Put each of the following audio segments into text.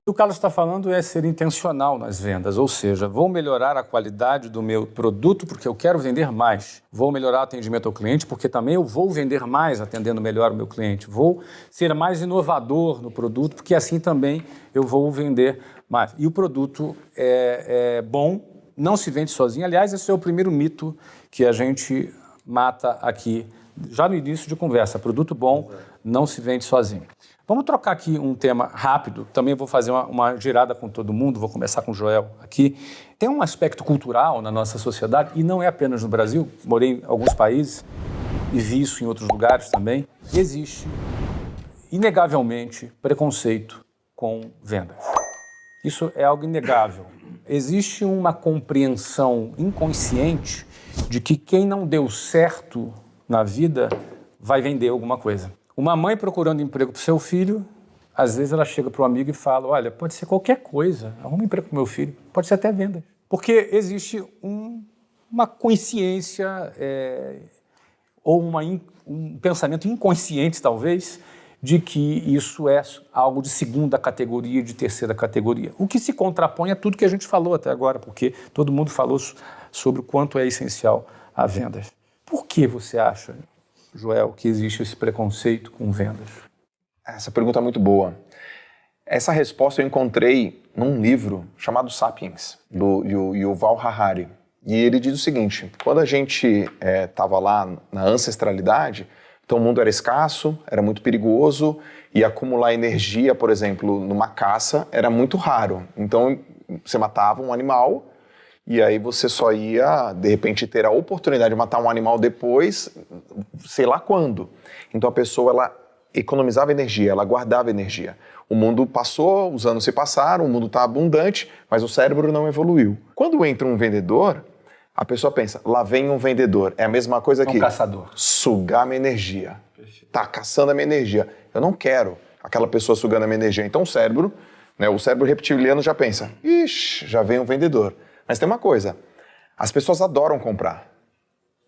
O que o Carlos está falando é ser intencional nas vendas, ou seja, vou melhorar a qualidade do meu produto porque eu quero vender mais. Vou melhorar o atendimento ao cliente porque também eu vou vender mais atendendo melhor o meu cliente. Vou ser mais inovador no produto porque assim também eu vou vender mais. E o produto é bom, não se vende sozinho. Aliás, esse é o primeiro mito que a gente mata aqui, já no início de conversa. Produto bom não se vende sozinho. Vamos trocar aqui um tema rápido, também vou fazer uma girada com todo mundo, vou começar com o Joel aqui. Tem um aspecto cultural na nossa sociedade, e não é apenas no Brasil, morei em alguns países e vi isso em outros lugares também. Existe, inegavelmente, preconceito com vendas. Isso é algo inegável. Existe uma compreensão inconsciente de que quem não deu certo na vida vai vender alguma coisa. Uma mãe procurando emprego para o seu filho, às vezes ela chega para o amigo e fala, olha, pode ser qualquer coisa, arruma um emprego para o meu filho, pode ser até vendas. Porque existe uma consciência ou um pensamento inconsciente, talvez, de que isso é algo de segunda categoria, de terceira categoria. O que se contrapõe a tudo que a gente falou até agora, porque todo mundo falou sobre o quanto é essencial a vendas. Por que você acha, Joel, que existe esse preconceito com vendas? Essa pergunta é muito boa. Essa resposta eu encontrei num livro chamado Sapiens, do Yuval Harari. E ele diz o seguinte, quando a gente estava lá na ancestralidade, então o mundo era escasso, era muito perigoso, e acumular energia, por exemplo, numa caça era muito raro. Então você matava um animal, e aí você só ia, de repente, ter a oportunidade de matar um animal depois, sei lá quando. Então a pessoa, ela economizava energia, ela guardava energia. O mundo passou, os anos se passaram, o mundo está abundante, mas o cérebro não evoluiu. Quando entra um vendedor, a pessoa pensa, lá vem um vendedor. É a mesma coisa que... Um caçador. Sugar minha energia. Está caçando a minha energia. Eu não quero aquela pessoa sugando a minha energia. Então o cérebro reptiliano já pensa, ixi, já vem um vendedor. Mas tem uma coisa, as pessoas adoram comprar,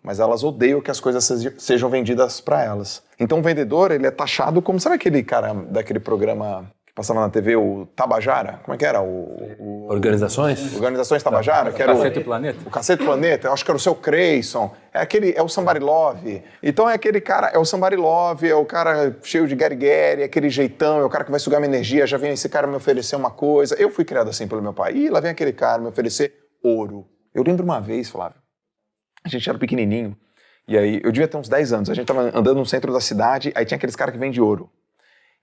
mas elas odeiam que as coisas sejam vendidas para elas. Então o vendedor, ele é taxado como, sabe aquele cara daquele programa que passava na TV, o Tabajara? Como é que era? Organizações? Organizações Tabajara? Que era Cacete Planeta? O Cacete Planeta, eu acho que era o seu Creyson, é o Somebody Love. Então é aquele cara, é o Somebody Love, é o cara cheio de guerigueri, aquele jeitão, é o cara que vai sugar minha energia, já vem esse cara me oferecer uma coisa. Eu fui criado assim pelo meu pai, e lá vem aquele cara me oferecer ouro. Eu lembro uma vez, Flávio, a gente era pequenininho, e aí eu devia ter uns 10 anos, a gente tava andando no centro da cidade, aí tinha aqueles caras que vendem ouro.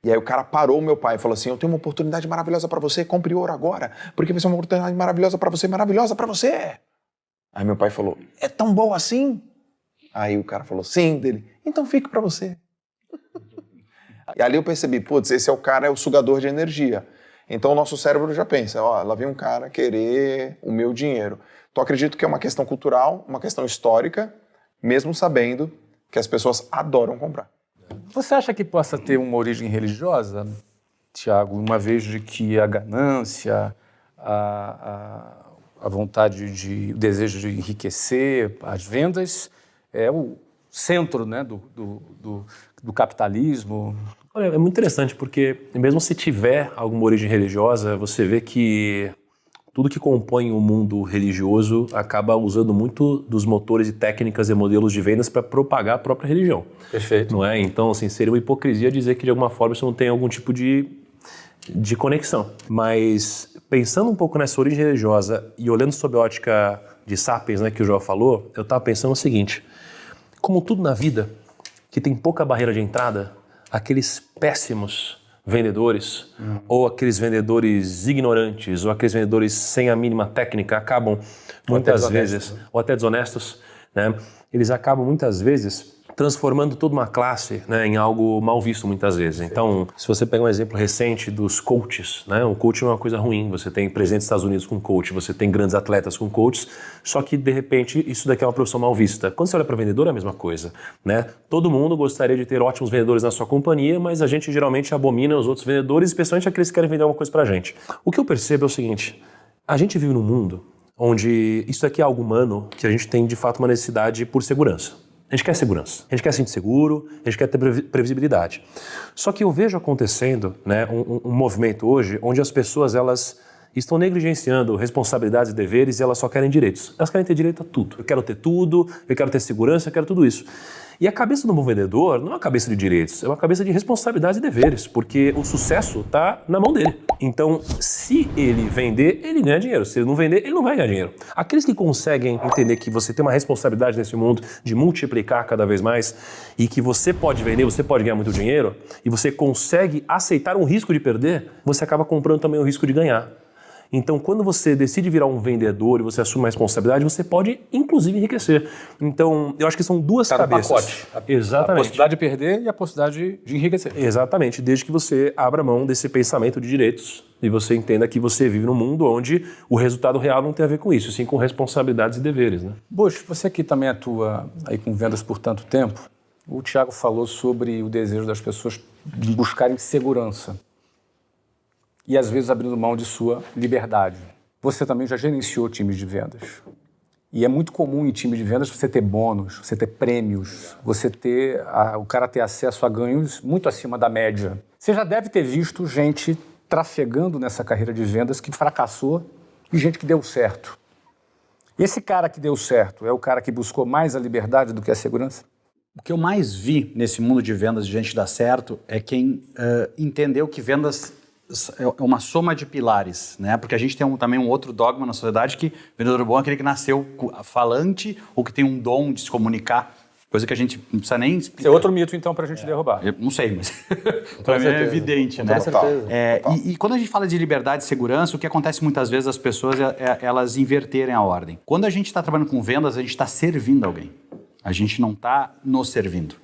E aí o cara parou o meu pai e falou assim, eu tenho uma oportunidade maravilhosa pra você, compre ouro agora, porque vai ser uma oportunidade maravilhosa pra você, maravilhosa pra você. Aí meu pai falou, é tão boa assim? Aí o cara falou, sim, dele, então fique pra você. E ali eu percebi, putz, esse é o cara, é o sugador de energia. Então o nosso cérebro já pensa, ó, lá vem um cara querer o meu dinheiro. Então acredito que é uma questão cultural, uma questão histórica, mesmo sabendo que as pessoas adoram comprar. Você acha que possa ter uma origem religiosa, Tiago, uma vez de que a ganância, a vontade o desejo de enriquecer, as vendas, é o centro, né, do capitalismo? Olha, é muito interessante porque mesmo se tiver alguma origem religiosa, você vê que tudo que compõe o mundo religioso acaba usando muito dos motores e técnicas e modelos de vendas para propagar a própria religião. Perfeito. Não é? Então, assim, seria uma hipocrisia dizer que de alguma forma isso não tem algum tipo de conexão. Mas pensando um pouco nessa origem religiosa e olhando sob a ótica de Sapiens, né, que o João falou, eu estava pensando o seguinte, como tudo na vida que tem pouca barreira de entrada, aqueles péssimos vendedores, ou aqueles vendedores ignorantes, ou aqueles vendedores sem a mínima técnica, acabam muitas vezes, ou até desonestos, né? Eles acabam muitas vezes transformando toda uma classe, né, em algo mal visto muitas vezes. Então, se você pegar um exemplo recente dos coaches, né, o coaching é uma coisa ruim, você tem presidente dos Estados Unidos com coach, você tem grandes atletas com coaches, só que de repente isso daqui é uma profissão mal vista. Quando você olha para vendedor é a mesma coisa, né? Todo mundo gostaria de ter ótimos vendedores na sua companhia, mas a gente geralmente abomina os outros vendedores, especialmente aqueles que querem vender alguma coisa pra gente. O que eu percebo é o seguinte, a gente vive num mundo onde isso aqui é algo humano, que a gente tem de fato uma necessidade por segurança. A gente quer segurança, a gente quer se sentir seguro, a gente quer ter previsibilidade. Só que eu vejo acontecendo, né, um movimento hoje onde as pessoas elas estão negligenciando responsabilidades e deveres e elas só querem direitos. Elas querem ter direito a tudo. Eu quero ter tudo, eu quero ter segurança, eu quero tudo isso. E a cabeça do bom vendedor não é uma cabeça de direitos, é uma cabeça de responsabilidades e deveres, porque o sucesso está na mão dele. Então, se ele vender, ele ganha dinheiro. Se ele não vender, ele não vai ganhar dinheiro. Aqueles que conseguem entender que você tem uma responsabilidade nesse mundo de multiplicar cada vez mais e que você pode vender, você pode ganhar muito dinheiro e você consegue aceitar um risco de perder, você acaba comprando também o risco de ganhar. Então, quando você decide virar um vendedor e você assume uma responsabilidade, você pode, inclusive, enriquecer. Então, eu acho que são duas cabeças. Pacote. Exatamente. A possibilidade de perder e a possibilidade de enriquecer. Exatamente, desde que você abra mão desse pensamento de direitos e você entenda que você vive num mundo onde o resultado real não tem a ver com isso, sim com responsabilidades e deveres, né? Bush, você que também atua aí com vendas por tanto tempo, o Thiago falou sobre o desejo das pessoas de buscarem segurança e às vezes abrindo mão de sua liberdade. Você também já gerenciou times de vendas. E é muito comum em time de vendas você ter bônus, você ter prêmios, você ter o cara ter acesso a ganhos muito acima da média. Você já deve ter visto gente trafegando nessa carreira de vendas que fracassou e gente que deu certo. Esse cara que deu certo é o cara que buscou mais a liberdade do que a segurança? O que eu mais vi nesse mundo de vendas de gente dar certo é quem entendeu que vendas é uma soma de pilares, né? Porque a gente tem também um outro dogma na sociedade que vendedor bom é aquele que nasceu falante ou que tem um dom de se comunicar, coisa que a gente não precisa nem explicar. Esse é outro mito, então, para a gente derrubar. Eu não sei, mas para mim é evidente, né? Com certeza. E quando a gente fala de liberdade e segurança, o que acontece muitas vezes as pessoas elas inverterem a ordem. Quando a gente está trabalhando com vendas, a gente está servindo alguém. A gente não está nos servindo.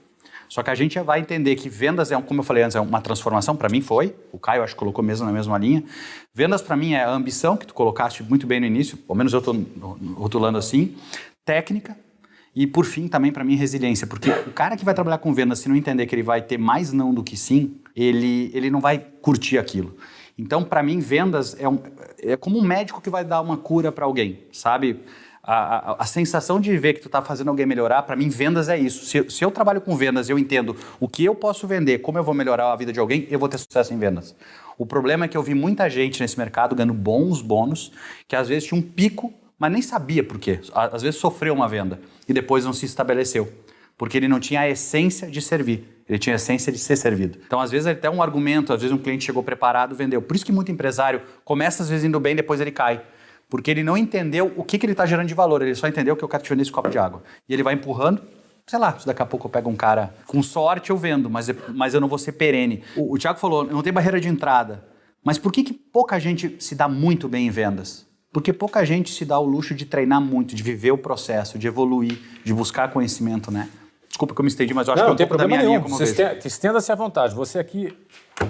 Só que a gente vai entender que vendas como eu falei antes, é uma transformação. Para mim foi. O Caio acho que colocou mesmo na mesma linha. Vendas para mim é a ambição, que tu colocaste muito bem no início, pelo menos eu estou rotulando assim. Técnica. E por fim também para mim resiliência. Porque o cara que vai trabalhar com vendas, se não entender que ele vai ter mais não do que sim, ele não vai curtir aquilo. Então para mim vendas é como um médico que vai dar uma cura para alguém, sabe? A sensação de ver que tu está fazendo alguém melhorar, para mim, vendas é isso. Se eu trabalho com vendas, eu entendo o que eu posso vender, como eu vou melhorar a vida de alguém, eu vou ter sucesso em vendas. O problema é que eu vi muita gente nesse mercado ganhando bons bônus, que às vezes tinha um pico, mas nem sabia por quê. Às vezes sofreu uma venda e depois não se estabeleceu, porque ele não tinha a essência de servir. Ele tinha a essência de ser servido. Então, às vezes, até um argumento, às vezes um cliente chegou preparado, vendeu. Por isso que muito empresário começa, às vezes, indo bem, depois ele cai. Porque ele não entendeu o que ele está gerando de valor, ele só entendeu que eu quero te vender esse copo de água. E ele vai empurrando, sei lá, se daqui a pouco eu pego um cara, com sorte eu vendo, mas eu não vou ser perene. O Thiago falou, não tem barreira de entrada. Mas por que pouca gente se dá muito bem em vendas? Porque pouca gente se dá o luxo de treinar muito, de viver o processo, de evoluir, de buscar conhecimento, né? Desculpa que eu me estendi, mas eu acho que é um pouco da minha linha como eu vejo. Estenda-se à vontade. Você aqui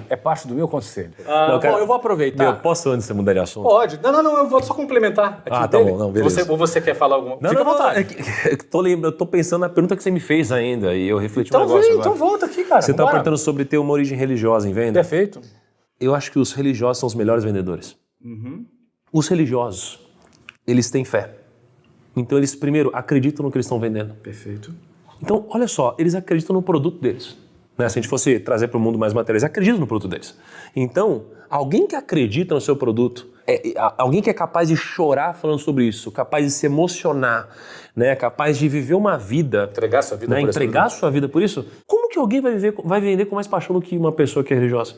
é parte do meu conselho. Não, cara, bom, eu vou aproveitar. Eu posso antes de você mudar de assunto? Pode. Não, eu vou só complementar. Aqui Tá bom, não, beleza. Ou você quer falar alguma coisa? Fica à vontade. Eu tô pensando na pergunta que você me fez ainda e eu refleti Então um negócio agora. Então volta aqui, cara. Você estava perguntando sobre ter uma origem religiosa em venda? Perfeito. Eu acho que os religiosos são os melhores vendedores. Os religiosos, eles têm fé. Então eles primeiro acreditam no que eles estão vendendo. Perfeito. Então, olha só, eles acreditam no produto deles. Né? Se a gente fosse trazer para o mundo mais materiais, acreditam no produto deles. Então, alguém que acredita no seu produto, alguém que é capaz de chorar falando sobre isso, capaz de se emocionar, né? Capaz de viver uma vida, entregar sua vida, né? Entregar sua vida por isso, como que alguém vai vender com mais paixão do que uma pessoa que é religiosa?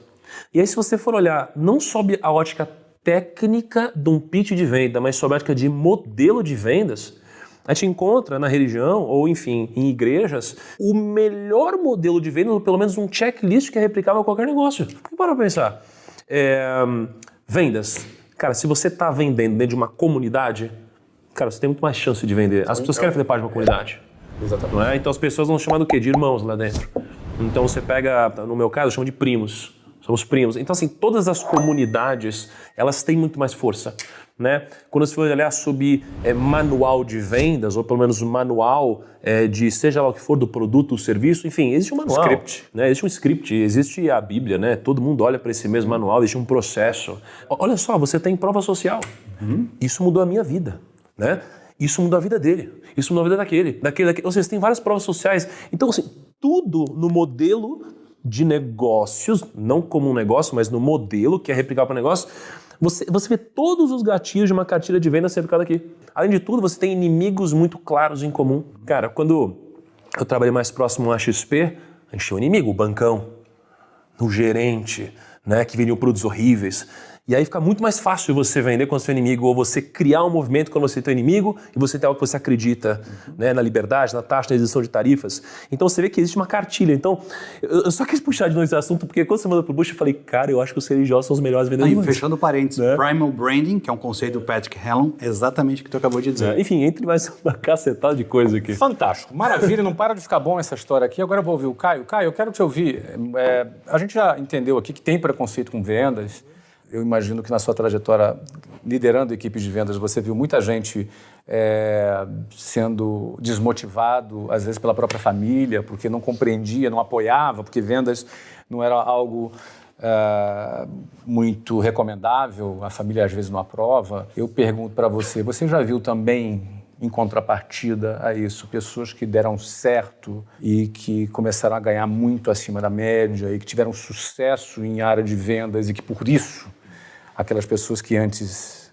E aí, se você for olhar, não sob a ótica técnica de um pitch de venda, mas sob a ótica de modelo de vendas, a gente encontra na religião, ou enfim, em igrejas, o melhor modelo de venda, ou pelo menos um checklist que é replicável a qualquer negócio. Porque para pensar, vendas. Cara, se você está vendendo dentro de uma comunidade, cara, você tem muito mais chance de vender. As pessoas querem fazer parte de uma comunidade. Exatamente. Não é? Então as pessoas vão chamar do quê? De irmãos lá dentro. Então você pega, no meu caso, eu chamo de primos. Somos primos. Então, assim, todas as comunidades, elas têm muito mais força, né? Quando você for olhar sobre manual de vendas, ou pelo menos manual de seja lá o que for do produto ou serviço, enfim, existe um manual. Script. Né? Existe um script, existe a Bíblia, né? Todo mundo olha para esse mesmo manual, existe um processo. Olha só, você tem prova social. Isso mudou a minha vida, né? Isso mudou a vida dele, isso mudou a vida daquele. Ou seja, tem várias provas sociais. Então, assim, tudo no modelo de negócios, não como um negócio, mas no modelo que é replicado para negócio, você vê todos os gatilhos de uma cartilha de venda ser aplicado aqui. Além de tudo, você tem inimigos muito claros em comum. Cara, quando eu trabalhei mais próximo à XP, a gente tinha um inimigo, o bancão, o gerente, né, que vendiam produtos horríveis. E aí fica muito mais fácil você vender com o seu inimigo ou você criar um movimento quando você tem um inimigo e você tem algo que você acredita, né, na liberdade, na taxa, na isenção de tarifas. Então você vê que existe uma cartilha. Então, eu só quis puxar de novo esse assunto porque quando você mandou pro Bush, eu falei, cara, eu acho que os religiosos são os melhores vendedores. Aí, fechando parênteses, né? Primal Branding, que é um conceito do Patrick Hellon, exatamente o que tu acabou de dizer. Enfim, entre mais uma cacetada de coisa aqui. Fantástico, maravilha, não para de ficar bom essa história aqui. Agora eu vou ouvir o Caio. Caio, eu quero te ouvir. A gente já entendeu aqui que tem preconceito com vendas. Eu imagino que na sua trajetória liderando equipes de vendas, você viu muita gente sendo desmotivado, às vezes pela própria família, porque não compreendia, não apoiava, porque vendas não era algo muito recomendável, a família às vezes não aprova. Eu pergunto para você, você já viu também, em contrapartida a isso, pessoas que deram certo e que começaram a ganhar muito acima da média e que tiveram sucesso em área de vendas e que, por isso, aquelas pessoas que antes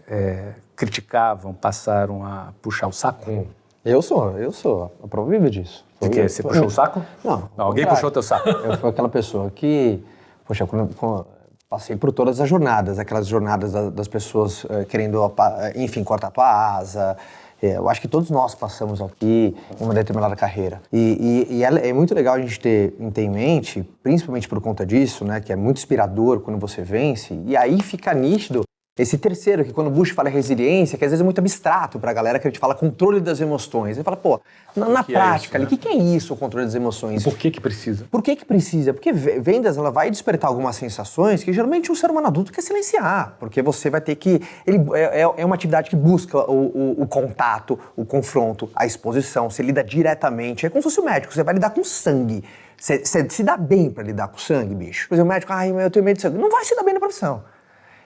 criticavam passaram a puxar o saco? Eu sou a prova viva disso. De quê? Você puxou o saco? Não. Alguém puxou o teu saco? Eu fui aquela pessoa que, poxa, quando passei por todas as jornadas, aquelas jornadas das pessoas querendo, enfim, cortar a tua asa. Eu acho que todos nós passamos aqui em uma determinada carreira. E é muito legal a gente ter em mente, principalmente por conta disso, né, que é muito inspirador quando você vence, e aí fica nítido esse terceiro, que quando o Bush fala resiliência, que às vezes é muito abstrato pra galera, que a gente fala controle das emoções. Ele fala, pô, na prática, o que é isso, o controle das emoções? Por que precisa? Por que precisa? Porque vendas, ela vai despertar algumas sensações que geralmente um ser humano adulto quer silenciar, porque você vai ter que... É uma atividade que busca o contato, o confronto, a exposição, você lida diretamente, é como se fosse o médico, você vai lidar com sangue. Você se dá bem pra lidar com sangue, bicho? Por exemplo, o médico, eu tenho medo de sangue. Não vai se dar bem na profissão.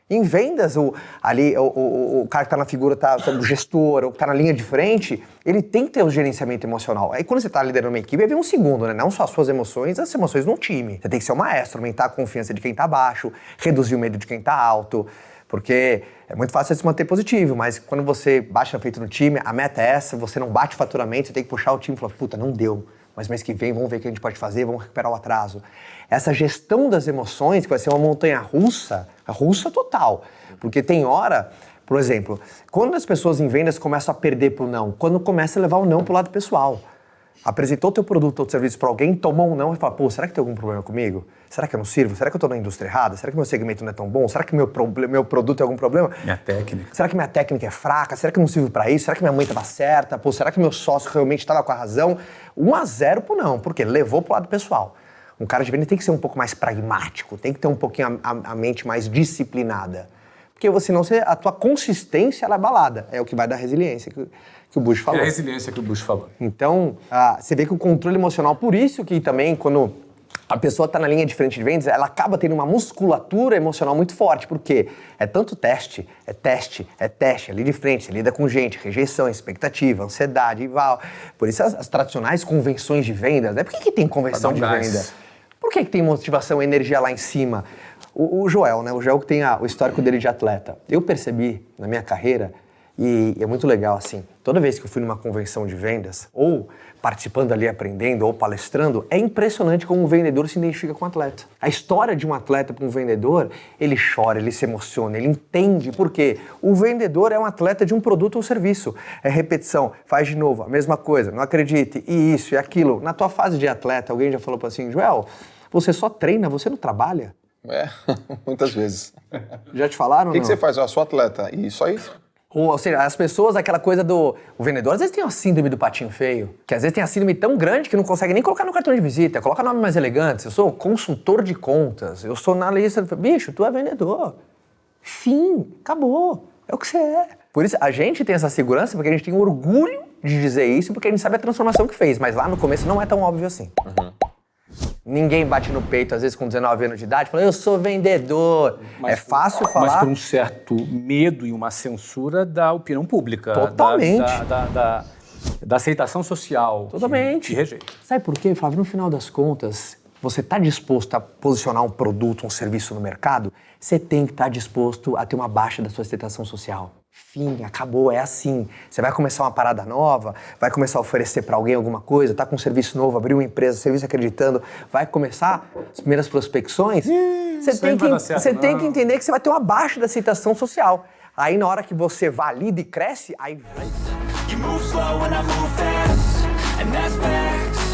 Em vendas, o cara que está na figura, o gestor, ou que está na linha de frente, ele tem que ter o gerenciamento emocional. Aí quando você está liderando uma equipe, vem um segundo, né? Não só as suas emoções, as emoções no time. Você tem que ser o maestro, aumentar a confiança de quem está abaixo, reduzir o medo de quem está alto, porque é muito fácil você se manter positivo, mas quando você bate no peito no time, a meta é essa, você não bate faturamento, você tem que puxar o time e falar, puta, não deu. Mas mês que vem, vamos ver o que a gente pode fazer, vamos recuperar o atraso. Essa gestão das emoções, que vai ser uma montanha russa, russa total. Porque tem hora, por exemplo, quando as pessoas em vendas começam a perder pro não, quando começa a levar o não pro lado pessoal. Apresentou teu produto ou serviço para alguém, tomou um não e fala, pô, será que tem algum problema comigo? Será que eu não sirvo? Será que eu tô na indústria errada? Será que meu segmento não é tão bom? Será que meu produto tem algum problema? Minha técnica. Será que minha técnica é fraca? Será que eu não sirvo para isso? Será que minha mãe estava certa? Pô, será que meu sócio realmente estava com a razão? 1-0 pro não, porque levou pro lado pessoal. Um cara de venda tem que ser um pouco mais pragmático, tem que ter um pouquinho a mente mais disciplinada. Porque senão a tua consistência ela é abalada. É o que vai dar resiliência que o Bush falou. É a resiliência que o Bush falou. Então, você vê que o controle emocional, por isso que também quando a pessoa está na linha de frente de vendas, ela acaba tendo uma musculatura emocional muito forte, porque é tanto teste, ali de frente, você lida com gente, rejeição, expectativa, ansiedade e tal. Por isso as tradicionais convenções de vendas, né? Por que tem convenção de venda? Por que tem motivação e energia lá em cima? O Joel, né? O Joel que tem o histórico dele de atleta. Eu percebi na minha carreira, e é muito legal assim, toda vez que eu fui numa convenção de vendas, ou participando ali, aprendendo, ou palestrando, é impressionante como um vendedor se identifica com o atleta. A história de um atleta para um vendedor, ele chora, ele se emociona, ele entende por quê. O vendedor é um atleta de um produto ou serviço. É repetição, faz de novo, a mesma coisa, não acredite, e isso e aquilo. Na tua fase de atleta, alguém já falou assim, Joel, você só treina, você não trabalha? Muitas vezes. Já te falaram? O que você faz? Eu sou atleta, e só isso? Ou seja, as pessoas, aquela coisa do... O vendedor às vezes tem uma síndrome do patinho feio, que às vezes tem a síndrome tão grande que não consegue nem colocar no cartão de visita, coloca nome mais elegante. Eu sou consultor de contas, eu sou analista... Bicho, tu é vendedor. Fim, acabou. É o que você é. Por isso, a gente tem essa segurança porque a gente tem orgulho de dizer isso, porque a gente sabe a transformação que fez, mas lá no começo não é tão óbvio assim. Ninguém bate no peito, às vezes com 19 anos de idade, fala, eu sou vendedor. É fácil falar. Mas por um certo medo e uma censura da opinião pública. Totalmente. Da aceitação social. Totalmente. Que rejeita. Sabe por quê, Flávio? No final das contas, você está disposto a posicionar um produto, um serviço no mercado, você tem que estar disposto a ter uma baixa da sua aceitação social. Fim, acabou, é assim. Você vai começar uma parada nova, vai começar a oferecer para alguém alguma coisa, tá com um serviço novo, abriu uma empresa, serviço acreditando, vai começar as primeiras prospecções. Você tem que entender que você vai ter uma baixa da aceitação social. Aí na hora que você valida e cresce, aí... You move slow and I move fast, and that's facts.